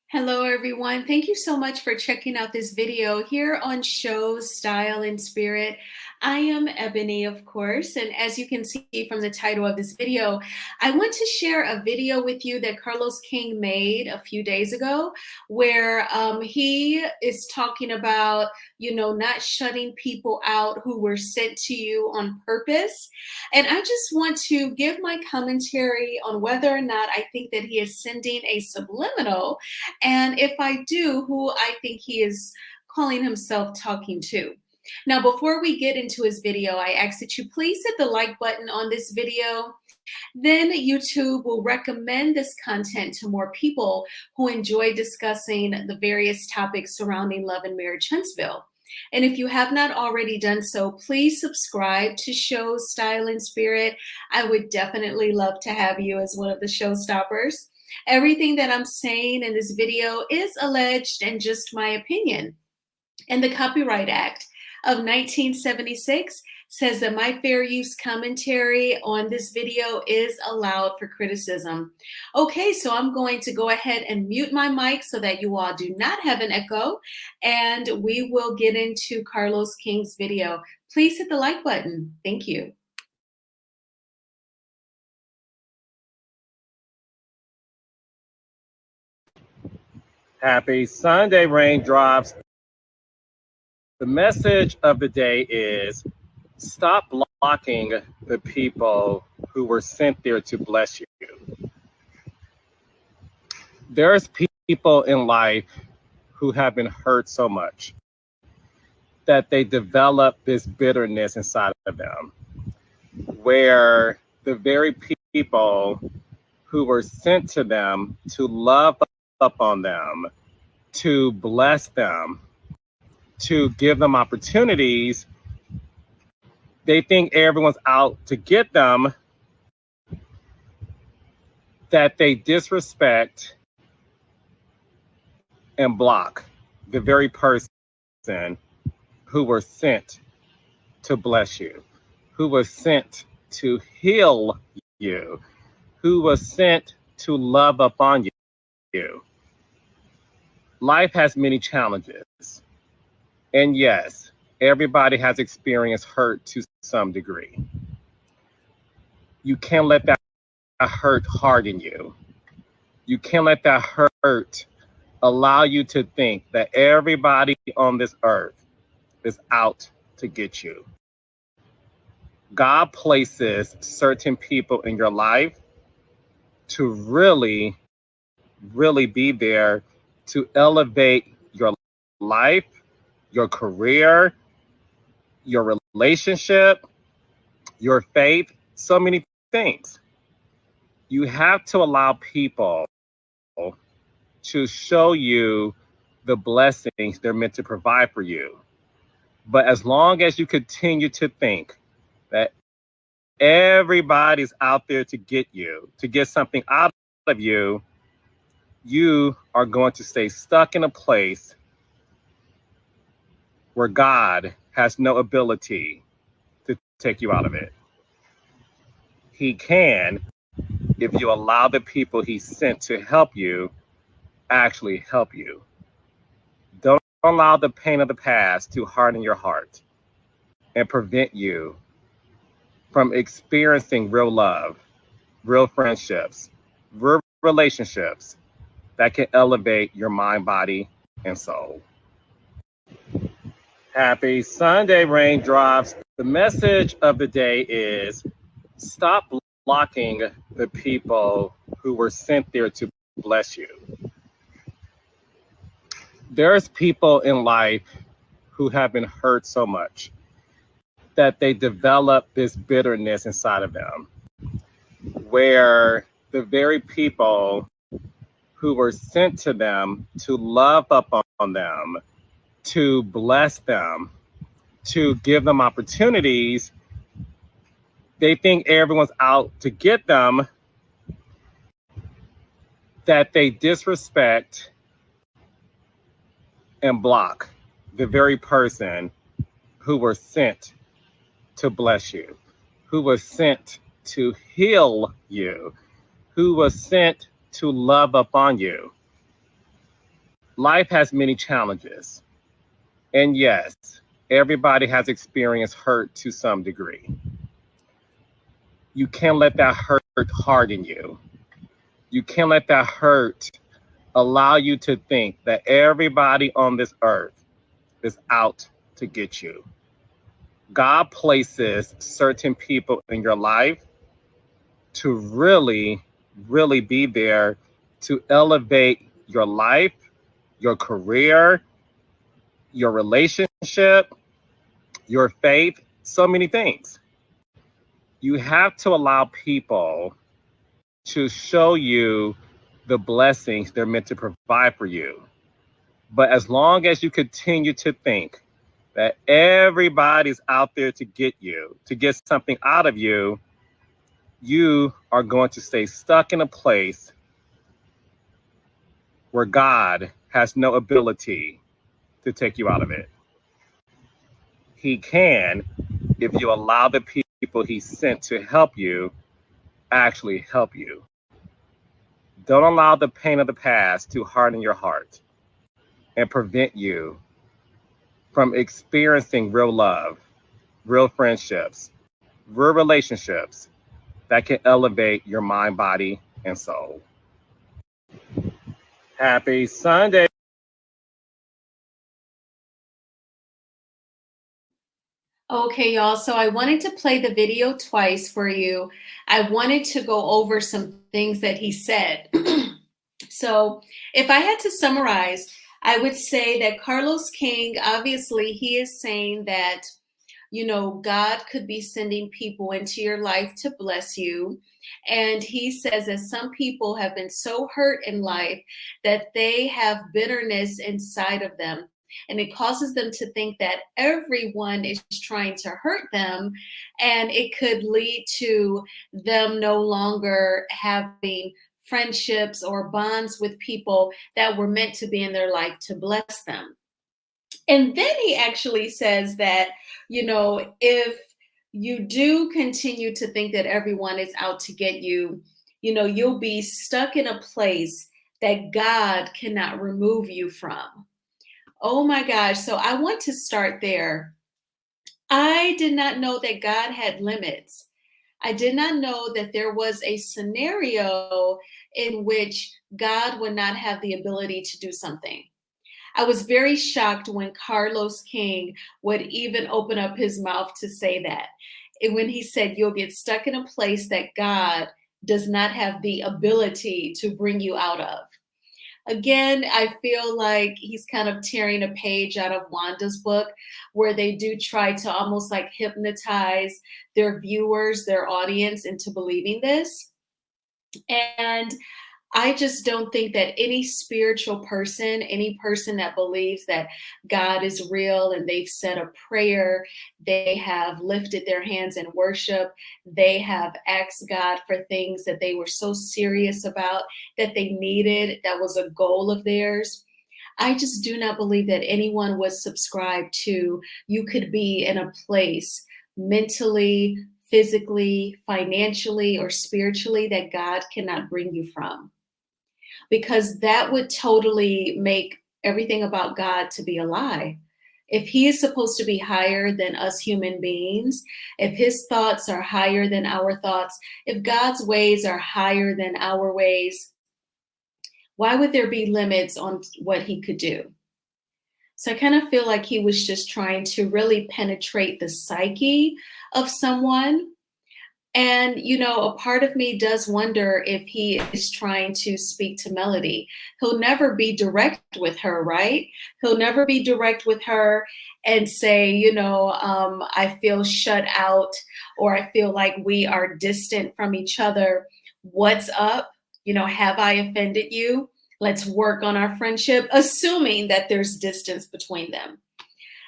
Hello, everyone. Thank you so much for checking out this video here on Show Style and Spirit. I am Ebony, of course, and as you can see from the title of this video, I want to share a video with you that Carlos King made a few days ago where he is talking about, not shutting people out who were sent to you on purpose. And I just want to give my commentary on whether or not I think that he is sending a subliminal, and if I do, who I think he is calling himself talking to. Now, before we get into his video, I ask that you please hit the like button on this video. Then YouTube will recommend this content to more people who enjoy discussing the various topics surrounding love and marriage Huntsville. And if you have not already done so, please subscribe to Show Style and Spirit. I would definitely love to have you as one of the showstoppers. Everything that I'm saying in this video is alleged and just my opinion. And the Copyright Act of 1976 says that my fair use commentary on this video is allowed for criticism. Okay, so I'm going to go ahead and mute my mic so that you all do not have an echo, and we will get into Carlos King's video. Please hit the like button. Thank you. Happy Sunday, raindrops. The message of the day is stop blocking the people who were sent there to bless you. There's people in life who have been hurt so much that they develop this bitterness inside of them, where the very people who were sent to them to love up on them, to bless them, to give them opportunities, they think everyone's out to get them, that they disrespect and block the very person who were sent to bless you, who was sent to heal you, who was sent to love upon you. Life has many challenges. And yes, everybody has experienced hurt to some degree. You can't let that hurt harden you. You can't let that hurt allow you to think that everybody on this earth is out to get you. God places certain people in your life to really be there to elevate your life, your career, your relationship, your faith, so many things. You have to allow people to show you the blessings they're meant to provide for you. But as long as you continue to think that everybody's out there to get you, to get something out of you, you are going to stay stuck in a place where God has no ability to take you out of it. He can if you allow the people he sent to help you actually help you. Don't allow the pain of the past to harden your heart and prevent you from experiencing real love, real friendships, real relationships that can elevate your mind, body, and soul. Happy Sunday, raindrops. The message of the day is stop blocking the people who were sent there to bless you. There's people in life who have been hurt so much that they develop this bitterness inside of them, where the very people who were sent to them to love up on them, to bless them, to give them opportunities, they think everyone's out to get them, that they disrespect and block the very person who were sent to bless you, who was sent to heal you, who was sent to love upon you. Life has many challenges. And yes, everybody has experienced hurt to some degree. You can't let that hurt harden you. You can't let that hurt allow you to think that everybody on this earth is out to get you. God places certain people in your life to really be there to elevate your life, your career, your relationship, your faith, so many things. You have to allow people to show you the blessings they're meant to provide for you. But as long as you continue to think that everybody's out there to get you, to get something out of you, you are going to stay stuck in a place where God has no ability to take you out of it. He can if you allow the people he sent to help you actually help you. Don't allow the pain of the past to harden your heart and prevent you from experiencing real love, real friendships, real relationships that can elevate your mind, body, and soul. Happy Sunday. Okay, y'all. So I wanted to play the video twice for you. I wanted to go over some things that he said. So if I had to summarize, I would say that Carlos King, obviously, he is saying that, God could be sending people into your life to bless you. And he says that some people have been so hurt in life that they have bitterness inside of them. And it causes them to think that everyone is trying to hurt them. And it could lead to them no longer having friendships or bonds with people that were meant to be in their life to bless them. And then he actually says that, if you do continue to think that everyone is out to get you, you'll be stuck in a place that God cannot remove you from. Oh my gosh. So I want to start there. I did not know that God had limits. I did not know that there was a scenario in which God would not have the ability to do something. I was very shocked when Carlos King would even open up his mouth to say that. And when he said, you'll get stuck in a place that God does not have the ability to bring you out of. Again, I feel like he's kind of tearing a page out of Wanda's book, where they do try to almost like hypnotize their viewers, their audience, into believing this. And I just don't think that any spiritual person, any person that believes that God is real and they've said a prayer, they have lifted their hands in worship, they have asked God for things that they were so serious about, that they needed, that was a goal of theirs. I just do not believe that anyone was subscribed to you could be in a place mentally, physically, financially, or spiritually that God cannot bring you from, because that would totally make everything about God to be a lie. If he is supposed to be higher than us human beings, if his thoughts are higher than our thoughts, if God's ways are higher than our ways, why would there be limits on what he could do? So I kind of feel like he was just trying to really penetrate the psyche of someone. And, a part of me does wonder if he is trying to speak to Melody. He'll never be direct with her, right? He'll never be direct with her and say, I feel shut out, or I feel like we are distant from each other. What's up? Have I offended you? Let's work on our friendship, assuming that there's distance between them.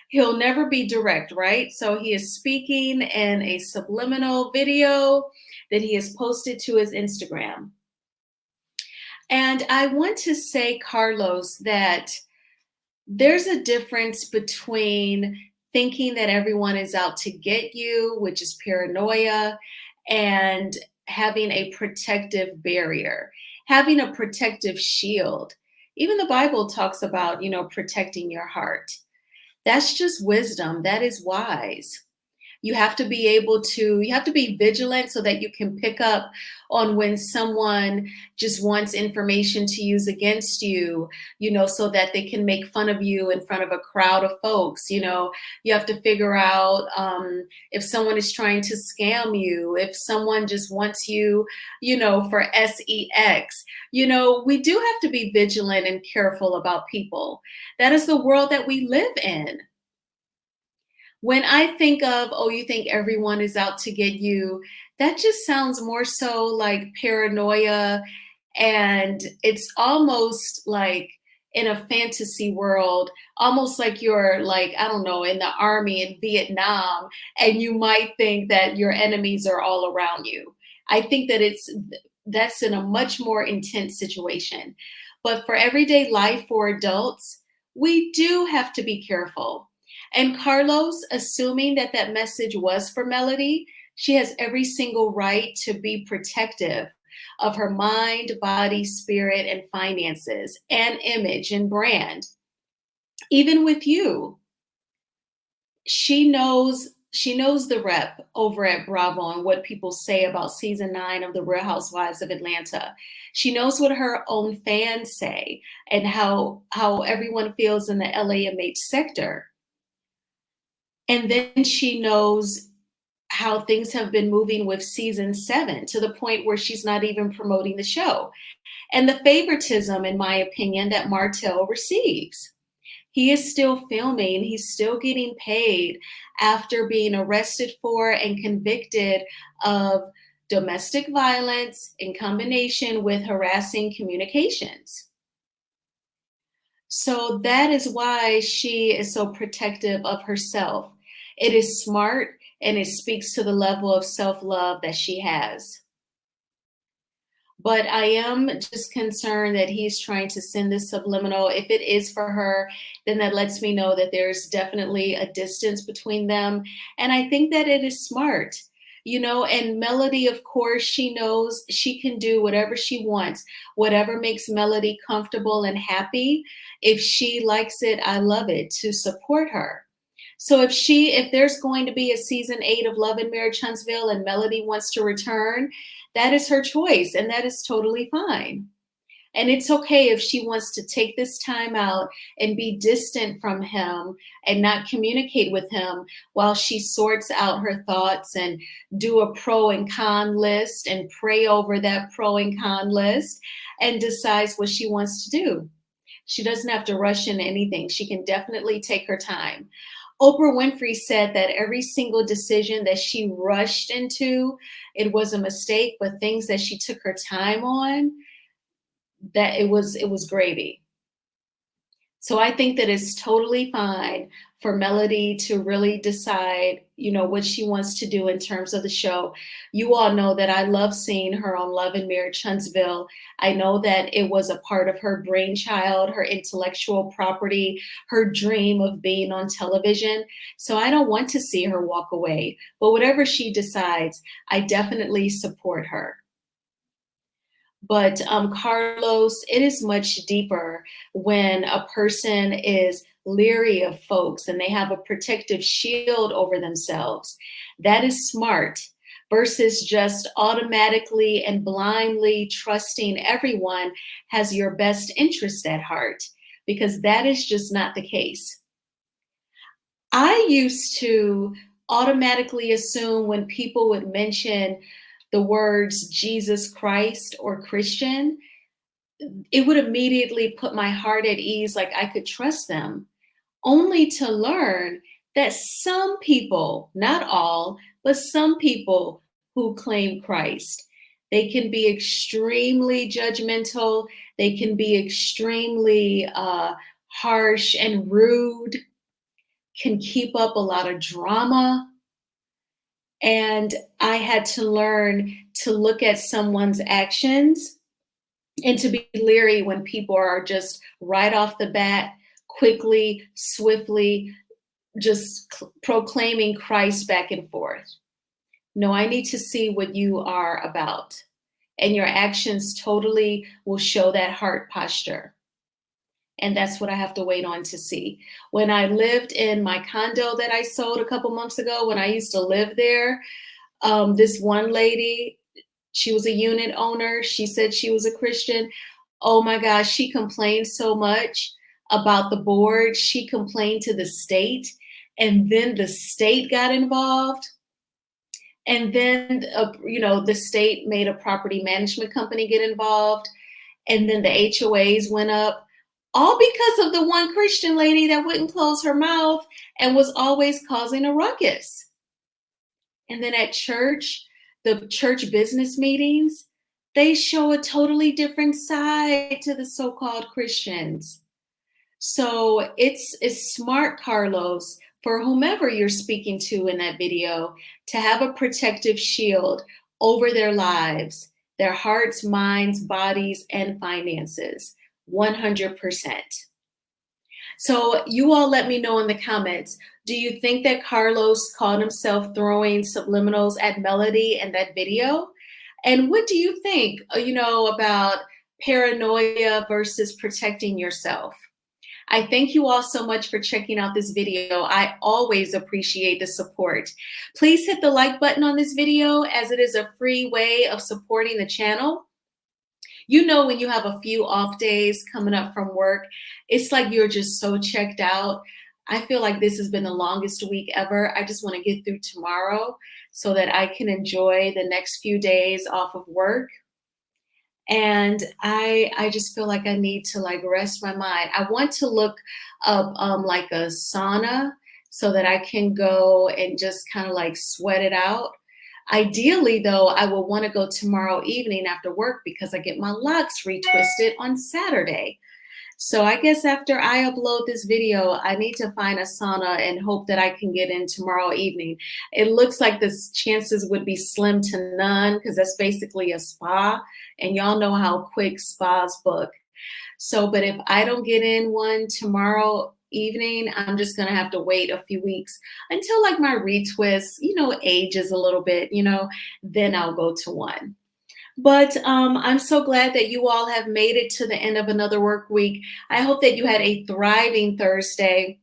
He'll never be direct, right? So he is speaking in a subliminal video that he has posted to his Instagram. And I want to say, Carlos, that there's a difference between thinking that everyone is out to get you, which is paranoia, and having a protective barrier, having a protective shield. Even the Bible talks about, protecting your heart. That's just wisdom. That is wise. You have to be vigilant so that you can pick up on when someone just wants information to use against you, so that they can make fun of you in front of a crowd of folks. You have to figure out if someone is trying to scam you, if someone just wants you, for sex. We do have to be vigilant and careful about people. That is the world that we live in. When I think of, oh, you think everyone is out to get you, that just sounds more so like paranoia. And it's almost like in a fantasy world, almost like you're like, I don't know, in the army in Vietnam, and you might think that your enemies are all around you. I think that that's in a much more intense situation. But for everyday life for adults, we do have to be careful. And Carlos, assuming that that message was for Melody, she has every single right to be protective of her mind, body, spirit, and finances, and image and brand. Even with you, she knows the rep over at Bravo and what people say about season 9 of The Real Housewives of Atlanta. She knows what her own fans say and how everyone feels in the LAMH sector. And then she knows how things have been moving with season 7 to the point where she's not even promoting the show. And the favoritism, in my opinion, that Martell receives. He is still filming, he's still getting paid after being arrested for and convicted of domestic violence in combination with harassing communications. So that is why she is so protective of herself. It is smart and it speaks to the level of self love that she has. But I am just concerned that he's trying to send this subliminal. If it is for her, then that lets me know that there's definitely a distance between them. And I think that it is smart. And Melody, of course, she knows she can do whatever she wants, whatever makes Melody comfortable and happy. If she likes it, I love it, to support her. So if there's going to be a season 8 of Love and Marriage Huntsville and Melody wants to return, that is her choice, and that is totally fine. And it's okay if she wants to take this time out and be distant from him and not communicate with him while she sorts out her thoughts and do a pro and con list and pray over that pro and con list and decides what she wants to do. She doesn't have to rush into anything. She can definitely take her time. Oprah Winfrey said that every single decision that she rushed into, it was a mistake, but things that she took her time on, that it was gravy. So I think that it's totally fine for Melody to really decide, what she wants to do in terms of the show. You all know that I love seeing her on Love and Marriage Huntsville. I know that it was a part of her brainchild, her intellectual property, her dream of being on television. So I don't want to see her walk away. But whatever she decides, I definitely support her. But Carlos, it is much deeper when a person is leery of folks and they have a protective shield over themselves. That is smart versus just automatically and blindly trusting everyone has your best interest at heart, because that is just not the case. I used to automatically assume when people would mention the words Jesus Christ or Christian, it would immediately put my heart at ease, like I could trust them, only to learn that some people, not all, but some people who claim Christ, they can be extremely judgmental, they can be extremely harsh and rude, can keep up a lot of drama. And I had to learn to look at someone's actions and to be leery when people are just right off the bat, quickly, swiftly, just proclaiming Christ back and forth. No, I need to see what you are about. And your actions totally will show that heart posture. And that's what I have to wait on to see. When I lived in my condo that I sold a couple months ago, when I used to live there, this one lady, she was a unit owner. She said she was a Christian. Oh my gosh, she complained so much about the board. She complained to the state, and then the state got involved. And then, the state made a property management company get involved. And then the HOAs went up, all because of the one Christian lady that wouldn't close her mouth and was always causing a ruckus. And then at church, the church business meetings, they show a totally different side to the so-called Christians. So it's smart, Carlos, for whomever you're speaking to in that video, to have a protective shield over their lives, their hearts, minds, bodies, and finances. 100%. So you all let me know in the comments, do you think that Carlos caught himself throwing subliminals at Melody in that video? And what do you think, about paranoia versus protecting yourself? I thank you all so much for checking out this video. I always appreciate the support. Please hit the like button on this video, as it is a free way of supporting the channel. You know, when you have a few off days coming up from work, it's like you're just so checked out. I feel like this has been the longest week ever. I just want to get through tomorrow so that I can enjoy the next few days off of work. And I just feel like I need to like rest my mind. I want to look up like a sauna so that I can go and just kind of like sweat it out. Ideally, though, I will want to go tomorrow evening after work because I get my locks retwisted on Saturday. So I guess after I upload this video, I need to find a sauna and hope that I can get in tomorrow evening. It looks like the chances would be slim to none because that's basically a spa, and y'all know how quick spas book. So, but if I don't get in one tomorrow evening, I'm just gonna have to wait a few weeks until like my retwist, ages a little bit, then I'll go to one. But I'm so glad that you all have made it to the end of another work week. I hope that you had a thriving Thursday.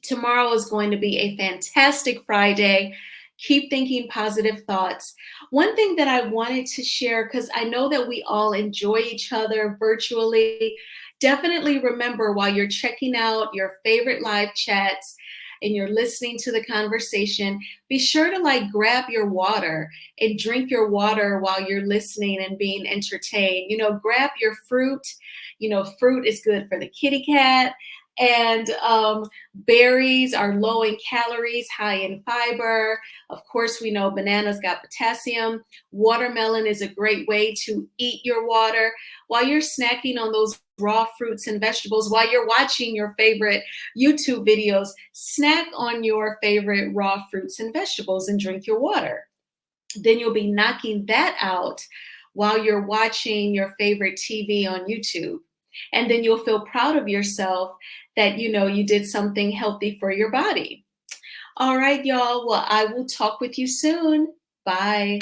Tomorrow is going to be a fantastic Friday. Keep thinking positive thoughts. One thing that I wanted to share, because I know that we all enjoy each other virtually, definitely remember while you're checking out your favorite live chats and you're listening to the conversation, be sure to like grab your water and drink your water while you're listening and being entertained. Grab your fruit. Fruit is good for the kitty cat. And berries are low in calories, high in fiber. Of course, we know bananas got potassium. Watermelon is a great way to eat your water while you're snacking on those raw fruits and vegetables. While you're watching your favorite YouTube videos, snack on your favorite raw fruits and vegetables and drink your water. Then you'll be knocking that out while you're watching your favorite TV on YouTube. And then you'll feel proud of yourself that you did something healthy for your body. All right, y'all. Well, I will talk with you soon. Bye.